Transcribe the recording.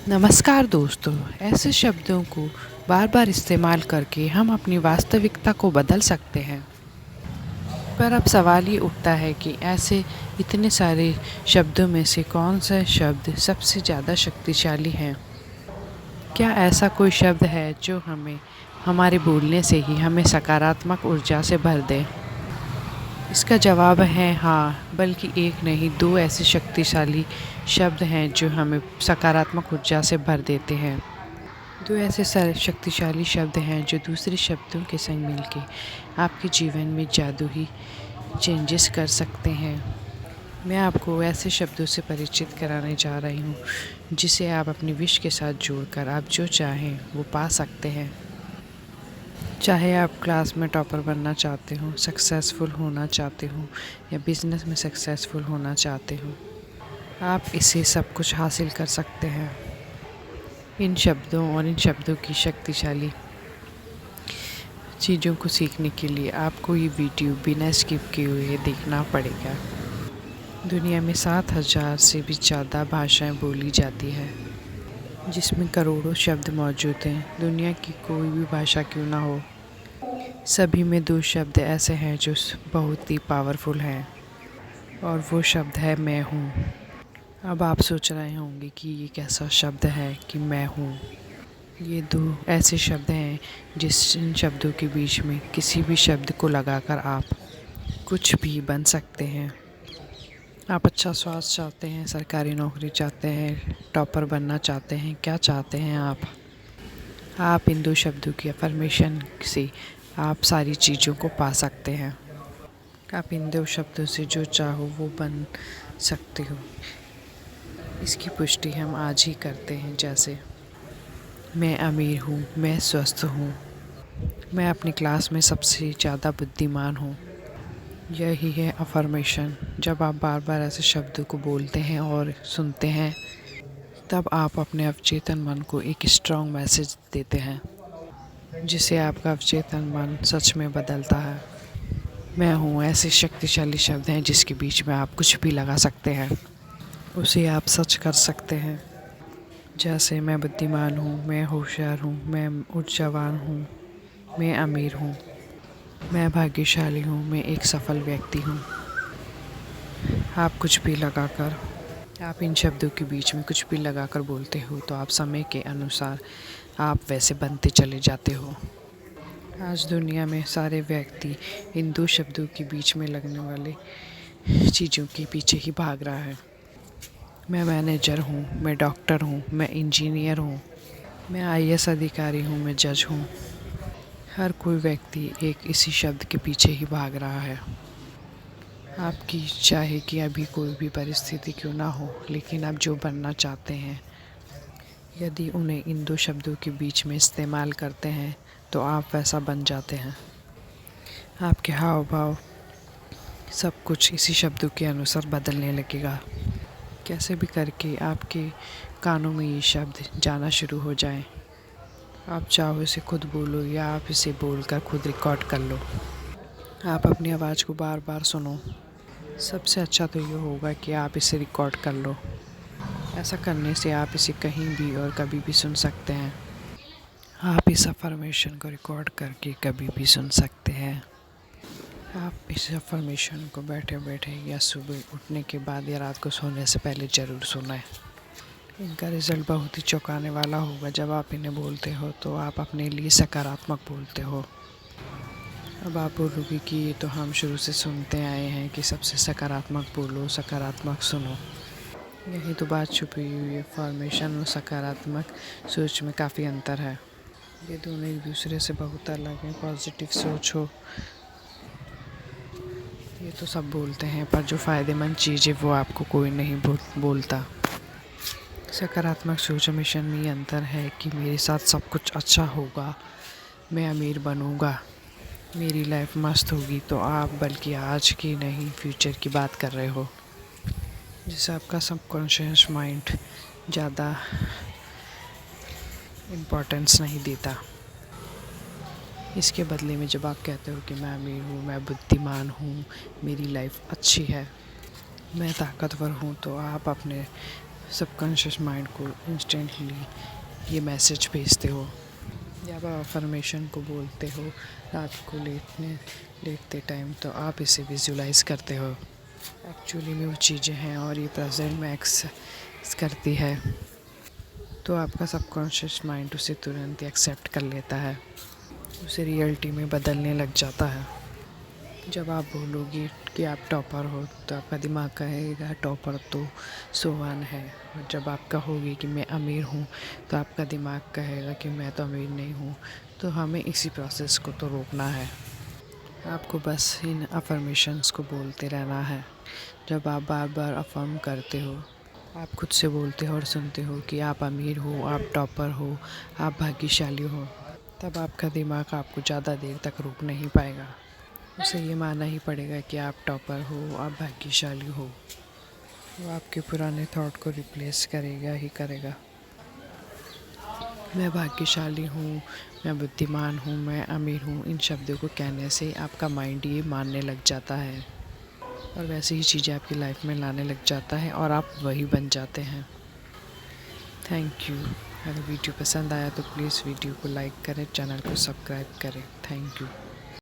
नमस्कार दोस्तों। ऐसे शब्दों को बार बार इस्तेमाल करके हम अपनी वास्तविकता को बदल सकते हैं। पर अब सवाल ये उठता है कि ऐसे इतने सारे शब्दों में से कौन सा शब्द सबसे ज़्यादा शक्तिशाली है। क्या ऐसा कोई शब्द है जो हमें हमारे बोलने से ही हमें सकारात्मक ऊर्जा से भर दे। इसका जवाब है हाँ, बल्कि एक नहीं दो ऐसे शक्तिशाली शब्द हैं जो हमें सकारात्मक ऊर्जा से भर देते हैं। दो ऐसे शक्तिशाली शब्द हैं जो दूसरे शब्दों के संग मिलके आपके जीवन में जादुई चेंजेस कर सकते हैं। मैं आपको ऐसे शब्दों से परिचित कराने जा रही हूँ जिसे आप अपनी विश के साथ जोड़कर आप जो चाहें वो पा सकते हैं। चाहे आप क्लास में टॉपर बनना चाहते हो, सक्सेसफुल होना चाहते हो या बिजनेस में सक्सेसफुल होना चाहते हो, आप इससे सब कुछ हासिल कर सकते हैं। इन शब्दों और इन शब्दों की शक्तिशाली चीज़ों को सीखने के लिए आपको ये वीडियो बिना स्किप किए हुए देखना पड़ेगा। दुनिया में 7,000 से भी ज़्यादा भाषाएं बोली जाती है, जिसमें करोड़ों शब्द मौजूद हैं। दुनिया की कोई भी भाषा क्यों ना हो, सभी में दो शब्द ऐसे हैं जो बहुत ही पावरफुल हैं, और वो शब्द है मैं हूँ। अब आप सोच रहे होंगे कि ये कैसा शब्द है कि मैं हूँ। ये दो ऐसे शब्द हैं जिस इन शब्दों के बीच में किसी भी शब्द को लगाकर आप कुछ भी बन सकते हैं। आप अच्छा स्वास्थ्य चाहते हैं, सरकारी नौकरी चाहते हैं, टॉपर बनना चाहते हैं, क्या चाहते हैं आप इन दो शब्दों की अफर्मेशन से आप सारी चीज़ों को पा सकते हैं। आप इन दो शब्दों से जो चाहो वो बन सकते हो। इसकी पुष्टि हम आज ही करते हैं। जैसे मैं अमीर हूँ, मैं स्वस्थ हूँ, मैं अपनी क्लास में सबसे ज़्यादा बुद्धिमान हूँ। यही है अफर्मेशन। जब आप बार बार ऐसे शब्दों को बोलते हैं और सुनते हैं, तब आप अपने अवचेतन मन को एक स्ट्रॉन्ग मैसेज देते हैं, जिसे आपका अवचेतन मन सच में बदलता है। मैं हूँ ऐसे शक्तिशाली शब्द हैं जिसके बीच में आप कुछ भी लगा सकते हैं, उसे आप सच कर सकते हैं। जैसे मैं बुद्धिमान हूँ, मैं होशियार हूँ, मैं ऊर्जावान हूँ, मैं अमीर हूँ, मैं भाग्यशाली हूँ, मैं एक सफल व्यक्ति हूँ। आप कुछ भी लगाकर, आप इन शब्दों के बीच में कुछ भी लगाकर बोलते हो तो आप समय के अनुसार आप वैसे बनते चले जाते हो। आज दुनिया में सारे व्यक्ति इन दो शब्दों के बीच में लगने वाले चीज़ों के पीछे ही भाग रहा है। मैं मैनेजर हूँ, मैं डॉक्टर हूँ, मैं इंजीनियर हूँ, मैं आईएएस अधिकारी हूँ, मैं जज हूँ। हर कोई व्यक्ति एक इसी शब्द के पीछे ही भाग रहा है। आपकी चाहे कि अभी कोई भी परिस्थिति क्यों ना हो, लेकिन आप जो बनना चाहते हैं, यदि उन्हें इन दो शब्दों के बीच में इस्तेमाल करते हैं तो आप वैसा बन जाते हैं। आपके हाव भाव सब कुछ इसी शब्दों के अनुसार बदलने लगेगा। कैसे भी करके आपके कानों में ये शब्द जाना शुरू हो जाए। आप चाहो इसे खुद बोलो या आप इसे बोलकर खुद रिकॉर्ड कर लो। आप अपनी आवाज़ को बार बार सुनो। सबसे अच्छा तो ये होगा कि आप इसे रिकॉर्ड कर लो। ऐसा करने से आप इसे कहीं भी और कभी भी सुन सकते हैं। आप इस अफर्मेशन को रिकॉर्ड करके कभी भी सुन सकते हैं। आप इस अफर्मेशन को बैठे बैठे या सुबह उठने के बाद या रात को सोने से पहले ज़रूर सुनें। इनका रिज़ल्ट बहुत ही चौंकाने वाला होगा। जब आप इन्हें बोलते हो तो आप अपने लिए सकारात्मक बोलते हो। अब आप बोलोगे कि ये तो हम शुरू से सुनते आए हैं कि सबसे सकारात्मक बोलो, सकारात्मक सुनो। यही तो बात छुपी हुई है। फॉर्मेशन और सकारात्मक सोच में काफ़ी अंतर है। ये दोनों एक दूसरे से बहुत अलग हैं। पॉजिटिव सोच हो, ये तो सब बोलते हैं, पर जो फ़ायदेमंद चीज़ है वो आपको कोई नहीं बोलता। सकारात्मक सोच हमेशा में ये अंतर है कि मेरे साथ सब कुछ अच्छा होगा, मैं अमीर बनूँगा, मेरी लाइफ मस्त होगी। तो आप बल्कि आज की नहीं फ्यूचर की बात कर रहे हो, जिससे आपका सबकॉन्शियस माइंड ज़्यादा इम्पोर्टेंस नहीं देता। इसके बदले में जब आप कहते हो कि मैं अमीर हूँ, मैं बुद्धिमान हूँ, मेरी लाइफ अच्छी है, मैं ताकतवर हूँ, तो आप अपने सबकॉन्शियस माइंड को इंस्टेंटली ये मैसेज भेजते हो। जब आप अफर्मेशन को बोलते हो रात को लेटते टाइम, तो आप इसे विजुलाइज करते हो। एक्चुअली में वो चीज़ें हैं और ये प्रेजेंट में एक्सेस करती है, तो आपका सबकॉन्शियस माइंड उसे तुरंत एक्सेप्ट कर लेता है, उसे रियलिटी में बदलने लग जाता है। जब आप बोलोगे कि आप टॉपर हो, तो आपका दिमाग कहेगा टॉपर तो सोहान है। और जब आप कहोगे कि मैं अमीर हूँ, तो आपका दिमाग कहेगा कि मैं तो अमीर नहीं हूँ। तो हमें इसी प्रोसेस को तो रोकना है। आपको बस इन अफर्मेशंस को बोलते रहना है। जब आप बार बार अफर्म करते हो, आप खुद से बोलते हो और सुनते हो कि आप अमीर हो, आप टॉपर हो, आप भाग्यशाली हो, तब आपका दिमाग आपको ज़्यादा देर तक रोक नहीं पाएगा। उसे ये मानना ही पड़ेगा कि आप टॉपर हो, आप भाग्यशाली हो। वो आपके पुराने थॉट को रिप्लेस करेगा ही करेगा। मैं भाग्यशाली हूँ, मैं बुद्धिमान हूँ, मैं अमीर हूँ, इन शब्दों को कहने से आपका माइंड ये मानने लग जाता है और वैसे ही चीज़ें आपकी लाइफ में लाने लग जाता है और आप वही बन जाते हैं। Thank you. अगर वीडियो पसंद आया तो प्लीज़ वीडियो को लाइक करें, चैनल को सब्सक्राइब करें। Thank you.